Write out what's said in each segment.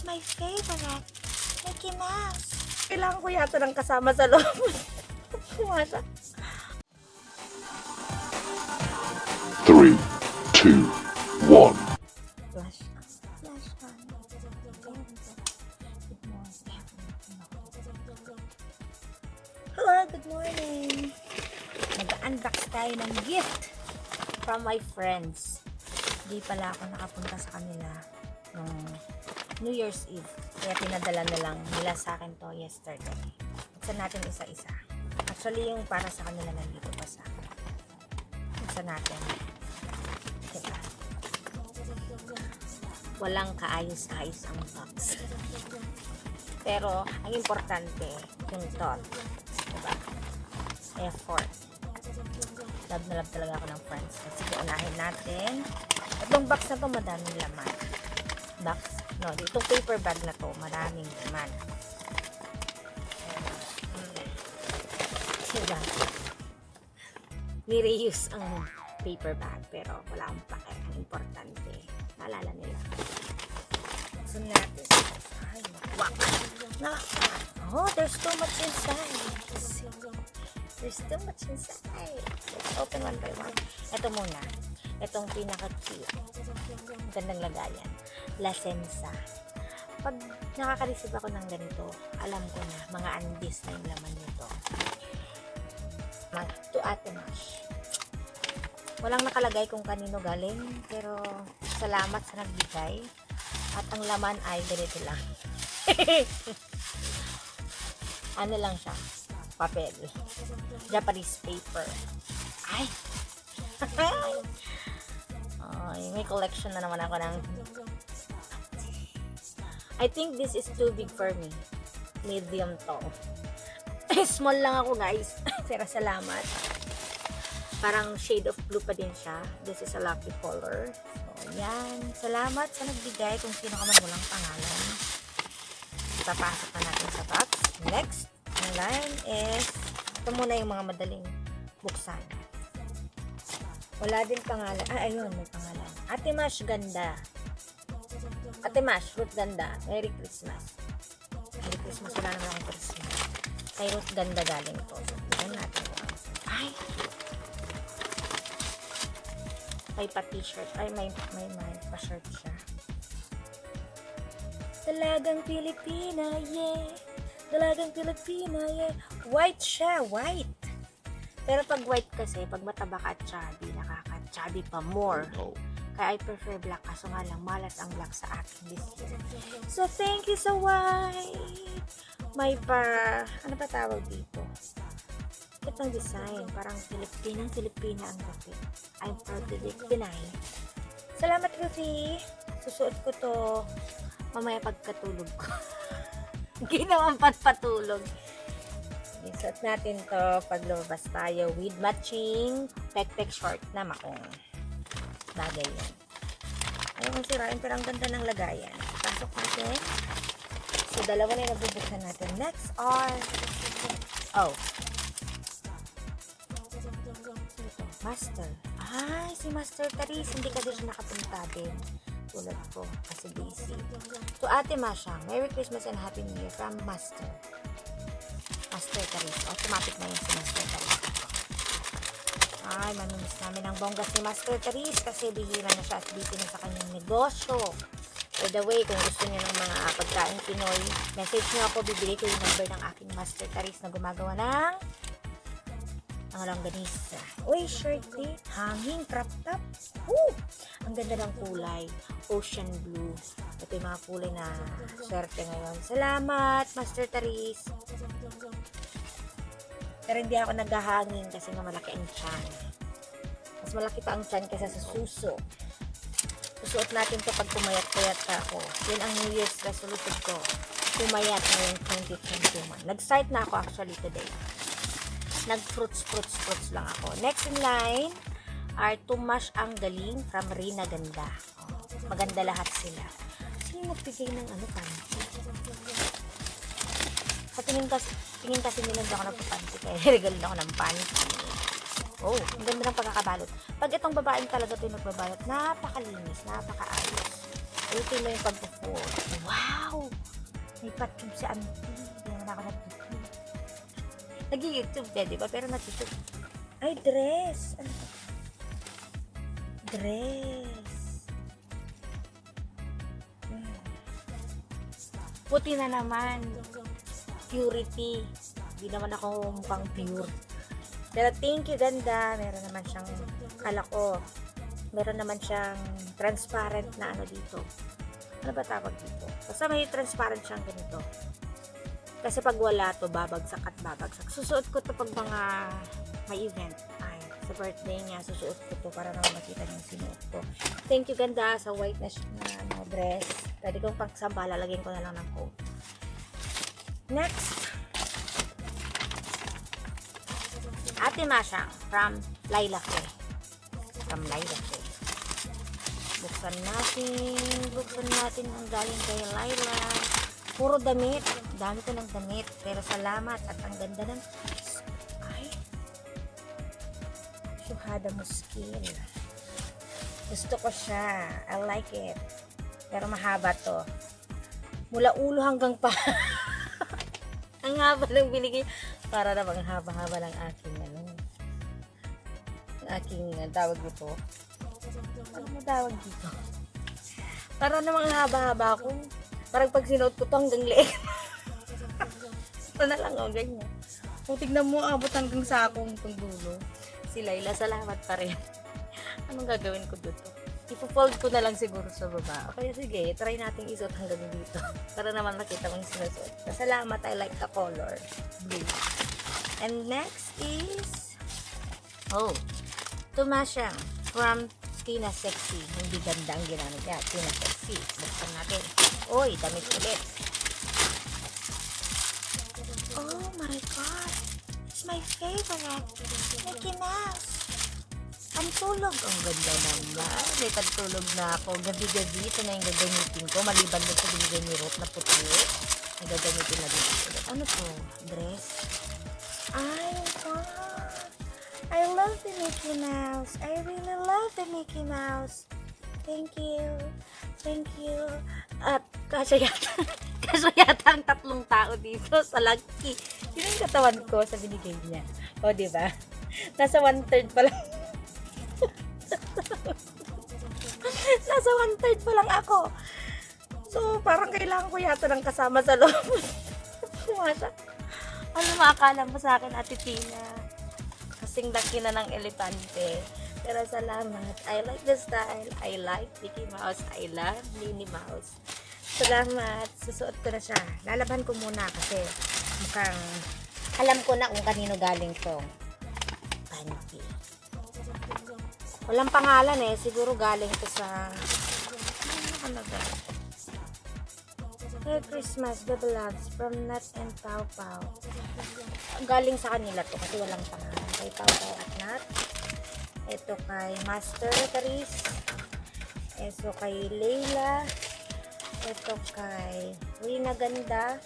my favorite. Mickey Mouse. Kailangan ko yata ng kasama sa loob. Kumasa. 3, 2, 1. Flash. Flash on. Hello, good morning. Mag-unbox tayo ng gift from my friends. Hindi pala ako nakapunta sa kanila nung New Year's Eve. Kaya pinadala na lang nila sa akin to yesterday. Buksan natin isa-isa. Actually, yung para sa kanila nandito pa sa akin. Buksan natin. Diba? Walang kaayos-ayos ang box. Pero, ang importante, yung thought. Diba? Effort. Love na love talaga ako ng friends. Sige, unahin natin. Itong box na to, madaming laman. Box? No, itong paper bag na to, maraming laman. Diba? Ni-reuse ang paper bag, pero wala akong pake. Ang importante, naalala nila. So natin. Ay, wak. Oh, there's too much inside. There's too much inside. Let's open one by one. Ito muna. Itong pinaka-cute. Gandang lagayan. La Senza. Pag nakaka-receive ako ng ganito, alam ko na, mga andis na yung laman nito. To Ate Mash. Walang nakalagay kung kanino galing, pero salamat sa nagbigay. At ang laman ay ganito lang. Ano lang siya? Papel. Japanese paper. Ay! Ay, may collection na naman ako ng... I think this is too big for me. Medium to. Small lang ako, guys. Pero salamat. Parang shade of blue pa din siya. This is a lucky color. So, yan. Salamat sa nagbigay kung sino ka man walang pangalan. Papasok na natin sa box. Next, ang line is ito muna yung mga madaling buksan. Wala din pangalan. Ah, ayun, may pangalan. Ate Mash Ganda. Ate Mash, Ruth Ganda. Merry Christmas. Merry Christmas. Wala naman akong Christmas. Kay Ruth Ganda galing to. Tignan natin. Ay! May pa-t-shirt. Ay, may pa-shirt siya. Dalagang Pilipina, yeah. Dalagang Pilipina, yeah. White siya, white. Pero pag white kasi, pag mataba ka at chubby, nakaka-chubby pa more. Kaya I prefer black, kaso nga lang, malas ang black sa akin this year. So, thank you sa white. May ano pa tawag dito? Itong design, parang Filipina ang dapat. I'm proud to be Pinay. Salamat, Ruthie. Susuot ko to mamaya pagkatulog ko. Ginawang patulog. Isuot natin to pag lumabas tayo with matching pek-pek short na maong. Bagay yan. Ayaw kong sirain pero ang ganda ng lagayan. Pasok natin. So, dalawa na yung nabubuksan natin. Next are Master. Ay, si Master Taris. Hindi kasi siya nakapunta din. Tulad ko. Kasi busy. To Ate Masha, Merry Christmas and Happy New Year from Master. Master Taris. Automatic na yun si Master Taris. Ay, mamimiss namin ang bongga si Master Taris kasi bihira na siya at busy na sa kanyang negosyo. By the way, kung gusto niyo ng mga pagkain Pinoy, message niyo ako, bibili ko yung number ng aking Master Taris na gumagawa ng longganisa. Uy, shirt din. Hanging, crop top. Ang ganda ng kulay. Ocean blue. Ito yung mga kulay na swerte ngayon. Salamat, Master Taris. Pero hindi ako naghahangin kasi nga malaki ang tiyan. Mas malaki pa ang tiyan kaysa sa suso. Susuot natin to pag pumayat-payat ako. Yun ang New Year's resolution ko. Pumayat ngayong 2021. Nag-start na ako actually today. Nag-fruits lang ako. Next in line are Tumash ang Galing from Rina Ganda. Maganda lahat sila. Sino nagbigay ng ano pa? Sa tingin kasi nila hindi ako nagpapanti. Kaya regalo ako ng panty. Oh, ang ganda ng pagkakabalot. Pag itong babaeng talaga ito yung nagbabalot, napakalinis, napakaayos. Ulitin mo yung pag-4. Wow! May patube si Auntie. Hindi naman ako nag-YouTube. Nag-YouTube ka, di ba? Pero nag-YouTube. Ay, dress. Ano to? Dress. Puti na naman. Purity. Hindi naman ako mukhang pure. Pero thank you, ganda. Meron naman siyang, kala ko, meron naman siyang transparent na ano dito. Ano ba tawag dito? Basta may transparent siyang ganito. Kasi pag wala to, babagsak at babagsak. Susuot ko to pag mga may event. Ay, sa birthday niya, susuot ko to para naman makita niyo yung sinuot ko. Thank you, ganda, sa white na ano, dress. Pwede kong pagsamba, lalagyan ko na lang ng coat. Next, Ate Masyang from Laila Faye. From Laila Faye. Buksan natin ang galing kay Laila. Puro damit. Dami ko ng damit. Pero salamat at ang ganda ng ay Shuhada Muskil. Gusto ko siya. I like it. Pero mahaba to. Mula ulo hanggang pa. Ang haba ng binigay. Para namang haba-haba ng aking ano. Aking tawag dito. Ano mo tawag dito? Para namang haba-haba ako. Parang pag sinuot ko to hanggang leeg. Ito na lang o, ganyan. Kung tignan mo, abot hanggang sa akong itong dulo. Si Laila, salamat pa rin. Anong gagawin ko dito? Ipo-fold ko na lang siguro sa baba. Okay, sige, try natin isuot hanggang dito. Para naman makita mo yung sinusuot. Salamat, I like the color. Blue. And next is, oh, Tumasyang from Tina Sexy. Hindi ganda ang ginamit niya. Tina Sexy. Buksan natin. Oy, damit ulit. Oh my God. It's my favorite. Mickey Mouse. Pantulog. Ang ganda naman. May pantulog na ako. Gabi-gabi. Ito na yung gagamitin ko. Maliban mo sa binigay ni Ruth na puti. Ang gagamitin na dito. Ano to? Dress? Ay, wow. I love the Mickey Mouse. I really love the Mickey Mouse. Thank you. Thank you. At kasya yata ang 3 tao dito sa Lucky. Yun ang katawan ko sa binigay niya. O, diba? Nasa 1/3 pa lang. Nasa 1/3 pa lang ako. So, parang kailangan ko yata ng kasama sa loob. Ano maakala mo sa akin, Ate Tina? Kasing laki na ng elepante. Pero salamat. I like the style. I like Mickey Mouse. I love Minnie Mouse. Salamat. Susuot ko na siya. Lalaban ko muna kasi mukhang alam ko na kung kanino galing tong panty. Walang pangalan eh. Siguro galing to sa ano ba? Merry Christmas, Baby Loves from Nat and Pau Pau. Galing sa kanila to kasi walang pangalan. Kay Pau Pau at Nat. Ito kay Master Caris. Ito kay Leila. Ito kay Rina Ganda.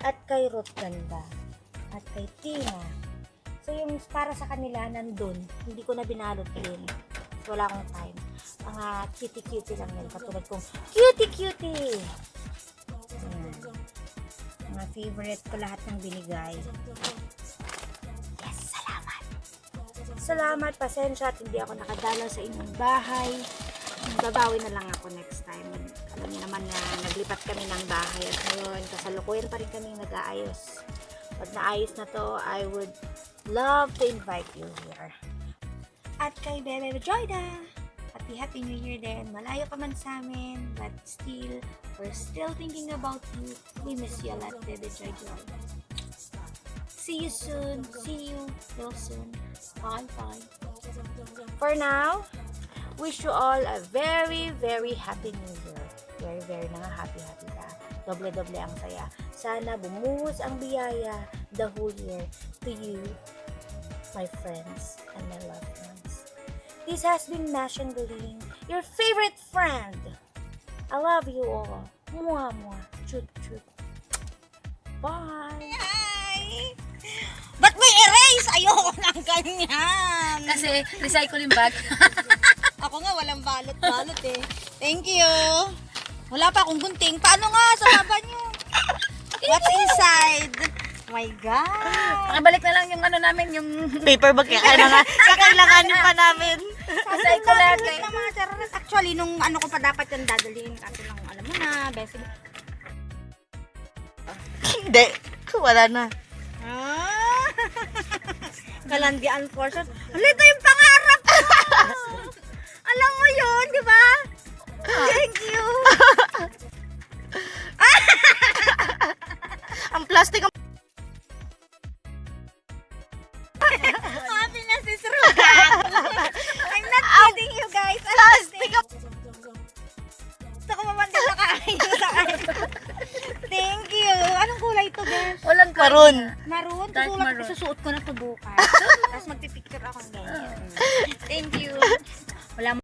At kay Ruth Ganda. At kay Tina. So yung para sa kanila nandun. Hindi ko na binalot yun. So wala akong time. Mga cutie-cutie lang yun. Katulad kong cutie-cutie. Mga favorite ko lahat ng binigay. Yes, salamat. Salamat, pasensya at hindi ako nakadala sa inyong bahay. Babawi na lang ako next time. Alam niyo naman na naglipat kami ng bahay at ngayon kasalukuyan pa rin kami nag-aayos. Pag naayos na to, I would love to invite you here. At kay Bebe Joyda, Happy New Year din. Malayo ka man sa amin, but still, we're still thinking about you. We miss you a lot, Bebe Joy Joy. See you soon. See you real soon. Bye. For now, wish you all a very, very happy New Year. Very, very happy ka. Doble-doble ang saya. Sana bumuhos ang biyaya the whole year to you, my friends, and my loved ones. This has been Masyang Galing, your favorite friend. I love you all. Mwah, mwah. Chut, chut. Bye! Ay! Ba't may erase? Ayoko ng ganyan. Kasi recycling bag. Ako nga, walang balot-balot eh. Thank you. Wala pa akong gunting. Paano nga? Sa baba nyo. What's inside? Oh my God. Nakibalik na lang yung ano namin, yung Paper bag kaya kakailanganin pa namin. sasay ko lagi. Wait lang mga chararas. Actually, nung ano ko pa dapat yung dadalhin. Kasi nung alam mo na, best. Hindi. Wala na. Ah. Kalandian portion. Hala, ito yung pangarap ko. Alam mo yun, di ba? Thank you. Ang plastic ang... Happiness is rude. I'm not kidding you guys. Plastic ang... Gusto ko mamandal na kain sa akin. Thank you. Anong kulay ito, guys? Walang Maroon. Maroon? Dark maroon. Susuot ko na ito bukas. Tapos magpipicture ako ng ganyan. Thank you. Wala